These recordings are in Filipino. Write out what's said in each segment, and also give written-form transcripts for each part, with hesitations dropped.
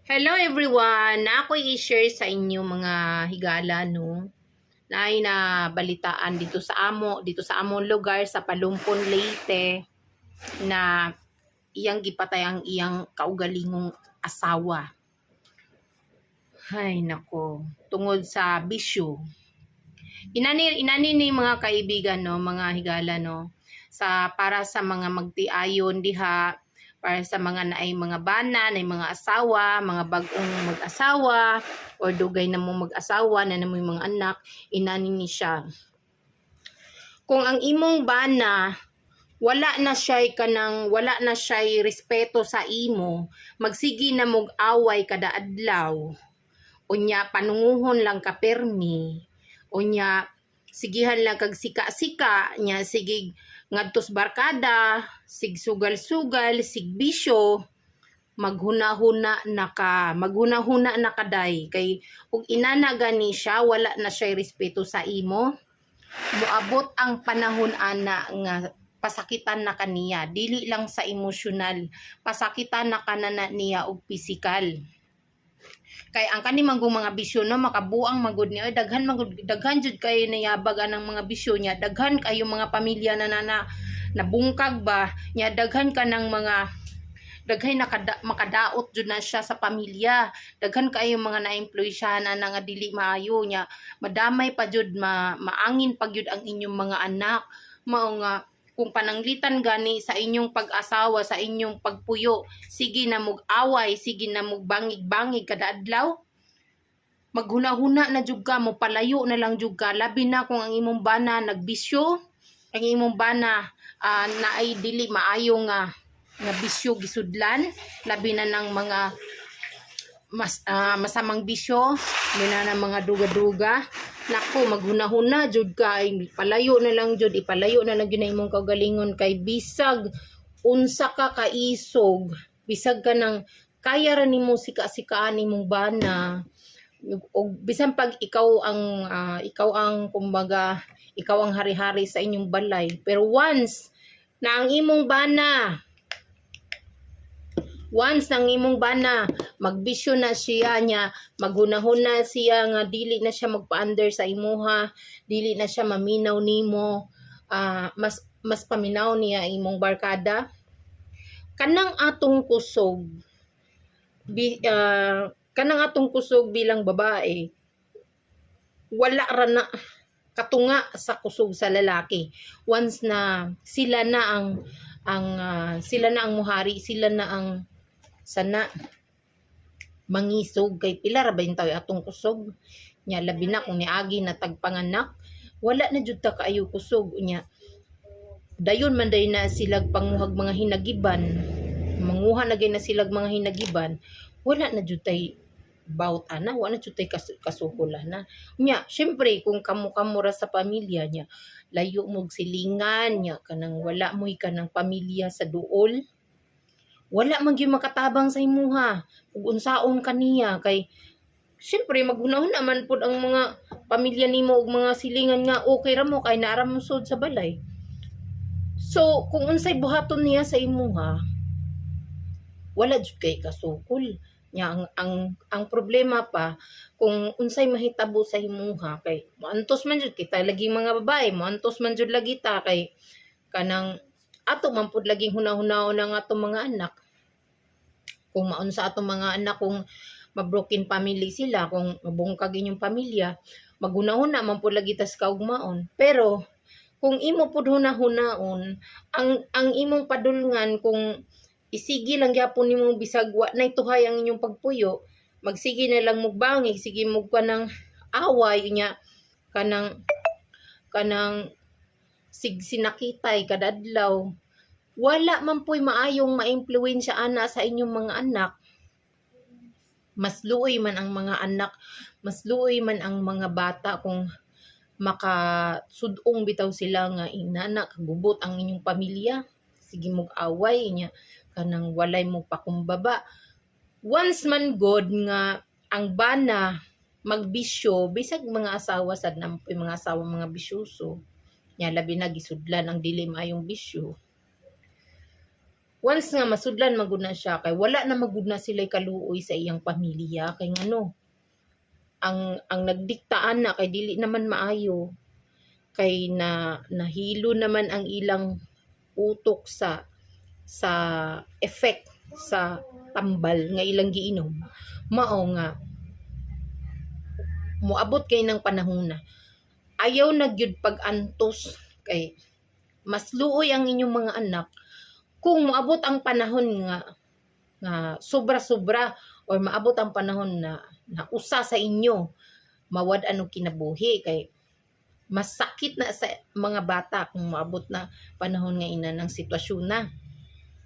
Hello everyone! Ako i-share sa inyo mga higala no na ay nabalitaan dito sa among lugar sa Palumpon, Leyte na iyang gipatay ang iyang kaugalingong asawa. Hay nako, tungod sa bisyo. Inani ni mga kaibigan no, mga higala no, para sa mga magtiayon diha, para sa mga naay mga bana, naay mga asawa, mga bagong mag-asawa or dugay na mo mag-asawa na namoy mga anak, inani ni siya. Kung ang imong bana wala na siya respeto sa imo, magsigi na mog away kada adlaw. Unya panunguhon lang ka permi. Unya sigihan lang kag sika-sika nya sige ngadtos barkada, sig sugal-sugal, sig bisyo, maghuna-huna na kaday kay ug inana gani siya wala na siya respeto sa imo. Moabot ang panahon ana nga pasakitan na kaniya, dili lang sa emosyonal, pasakitan na kanana niya og pisikal. Kay ang kanimang mga bisyo no makabuang magud niya daghan jud kay nayabag anang mga bisyo niya, daghan kayo mga pamilya na nabungkag ba niya, daghan ka ng mga makadaot jud na siya sa pamilya, daghan kayo mga na-employsyahan na nga dili maayo niya, madamay pa jud maangin pa jud ang inyong mga anak. Mao nga kung pananglitan gani sa inyong pag-asawa, sa inyong pagpuyo, sige na mog away, sige na mog bangig-bangig kada adlaw, maghuna-huna na jud ka, mo palayo na lang jud ka, labi na kung ang imong bana nagbisyo, ang imong bana na ay dili maayo nga bisyo gisudlan, labi na ng mga masamang bisyo, na ng mga duga-duga. Nako, maghuna-huna jud ka, ipalayo na lang jud na imong kaugalingon kay bisag unsa ka kaisog, bisag ka nang kaya ra nimo sika-sikaan nimong bana, og bisan pag ikaw ang kumbaga ikaw ang hari-hari sa inyong balay, pero once nang imong bana magbisyo na siya niya, maghunahuna siya nga dili na siya magpa-under sa imuha, dili na siya maminaw nimo, mas paminaw niya imong barkada, kanang atong kusog bilang babae, wala ra na katunga sa kusog sa lalaki. Once na sila na ang muhari, sila na ang sana mangisog, kay pila ra ba yung tayo atong kusog nya, labi na kung niagi na tagpanganak, wala na jud ta kaayo kusog nya, dayon man day na silag panguhag mga hinagiban, manguha na gay na silag mga hinagiban, wala na jud tay bawt ana, wala na jud tay kasukola na nya. Syempre kung kamo ra sa pamilya nya, layo mog silingan nya, kanang wala moy kanang pamilya sa duol, wala man gyud makatabang sa imuha ug unsaon kaniya, kay syempre maghunahuna man pud ang mga pamilya nimo ug mga silingan nga okay ra mo kay naara mo sud sa balay. So kung unsay buhaton niya sa imuha, wala jud kay kasukol nya. Ang problema pa kung unsay mahitabo sa imuha, kay moantos man jud kita lagi mga babae, moantos man jud lagi ta kay kanang ato man pud laging hunahunahon ang atong mga anak. Kung maun sa atong mga anak, kung mabroken family sila, kung mabungkag inyong pamilya, maghunahuna man pud lagi tas kaugmaon. Pero kung imo pud hunahunaon, ang imong padulngan, kung isigi lang gyapon nimo bisag wa nay tuhay ang inyong pagpuyo, magsige na lang mugbangig, sige mo kanang away nya, kanang sinakitay kada adlaw, wala man po'y maayong maimpluwensya ana sa inyong mga anak. Mas luoy man ang mga anak, mas luoy man ang mga bata kung makasudong bitaw sila nga inana kagubot ang inyong pamilya, sige mog away nya, kanang walay mo pakumbaba. Once man god nga ang bana magbisyo, bisag mga asawa sad nampoy mga asawa mga bisyoso nya, labi na gisudlan ang dili maayong bisyo. once nga masudlan magud na siya kay wala na magud na sila kaluoy sa iyang pamilya kay ngano ang nagdiktaan na kay dili naman maayo kay nahilo naman ang ilang utok sa effect sa tambal nga ilang giinom. Mao nga moabot kay ng panahon na ayaw na gyud pag-antos kay mas luoy ang inyong mga anak kung moabot ang panahon nga sobra-sobra or maabot ang panahon na usa sa inyo mawad-an og kinabuhi kay mas sakit na sa mga bata kung maabot na panahon nga ina ng sitwasyon na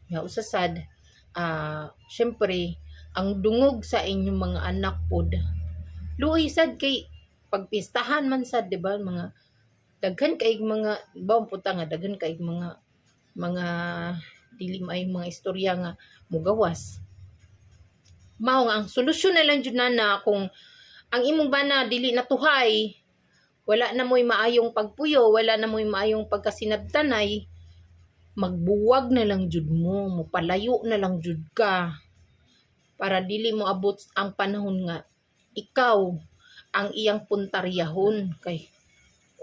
nga usasad syempre ang dungog sa inyong mga anak pod luoy sad kay pagpistahan man sad, di ba, mga daghan kay mga bawang puta nga daghan kay mga dili may mga istorya nga mugawas. Mao nga ang solusyon na lang jud na kung ang imong bana dili natuhay, wala na mo'y maayong pagpuyo, wala na mo'y maayong pagkasinabtanay, magbuwag na lang jud mo, mopalayo na lang jud ka para dili mo abot ang panahon nga ikaw ang iyang puntaryahon kay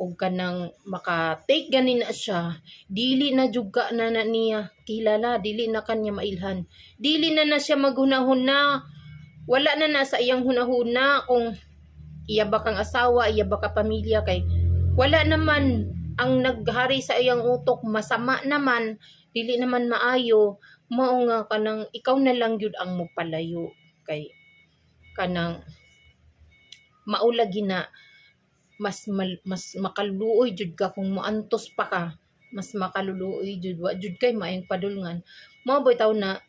og kanang maka-take ganin na siya, dili na juga na niya kilala, dili na kanya mailhan, dili na siya maghunahuna, wala na sa iyang hunahuna kung iya ba kang asawa, iya ba ka pamilya kay wala naman ang naghari sa iyang utok, masama naman, dili naman maayo, mao nga kanang ikaw na lang gyud ang mopalayo kay kanang maulagi na mas makaluoy jud ka kung moantos pa ka, mas makaluluoy jud wa jud kay maayong padulngan. Mao boy taw na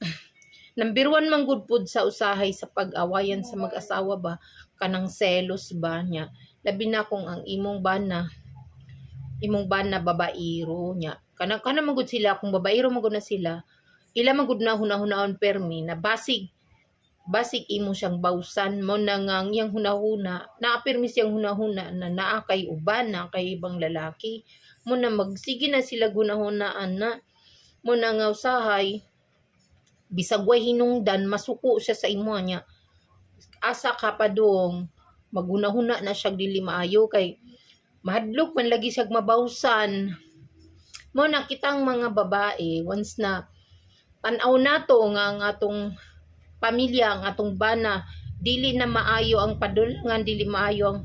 number 1 man gud pud sa usahay sa pag-awayan sa mag-asawa ba kanang selos ba nya, labi na kung ang imong bana babaero nya, kana man gud sila kung babaero man gud na sila, ila man gud na hunahunahon permi na basig imo siyang bawsan mo na nga yang hunahuna naapirmi siyang hunahuna na naa kay uban na kay ibang lalaki mo na magsige na sila hunahunaan na mo na nga usahay bisag way hinungdan masuko siya sa imo nya asa ka pa dong maghunahuna na siya dili maayo kay mahadlok man lagi siya mabawsan mo na kitang mga babae once na tan-aw nato nga ang atong pamilya ang atong bana dili na maayo ang padulngan, dili maayo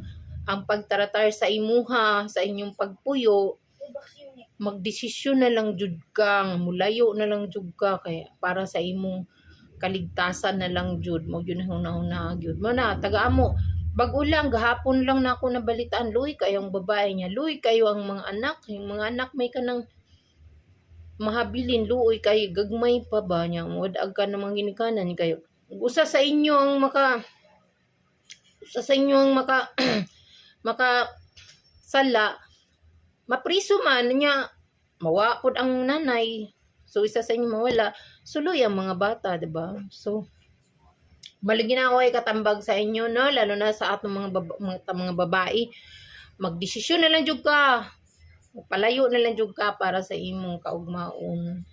ang pagtaratar sa imuha sa inyong pagpuyo, magdesisyon na lang jud kang mulayo na lang jud ka kay para sa imong kaligtasan na lang jud mo gyud hunahuna gyud mo na taga-amo bag-o lang gahapon lang na ako nabalitaan luy kayo ang babae niya, luy kayo ang mga anak, yung mga anak may kanang mahabilin luoy kay gagmay pa ba niya wadag ka namang ginikanan kayo usa sa inyo ang maka sala mapriso man niya mawapod ang nanay so isa sa inyo mawala suloy ang mga bata diba so maligin ako ay katambag sa inyo no lalo na sa atong mga babae magdesisyon na lang jud ka palayo na lang jud ka para sa imong kaugmaon.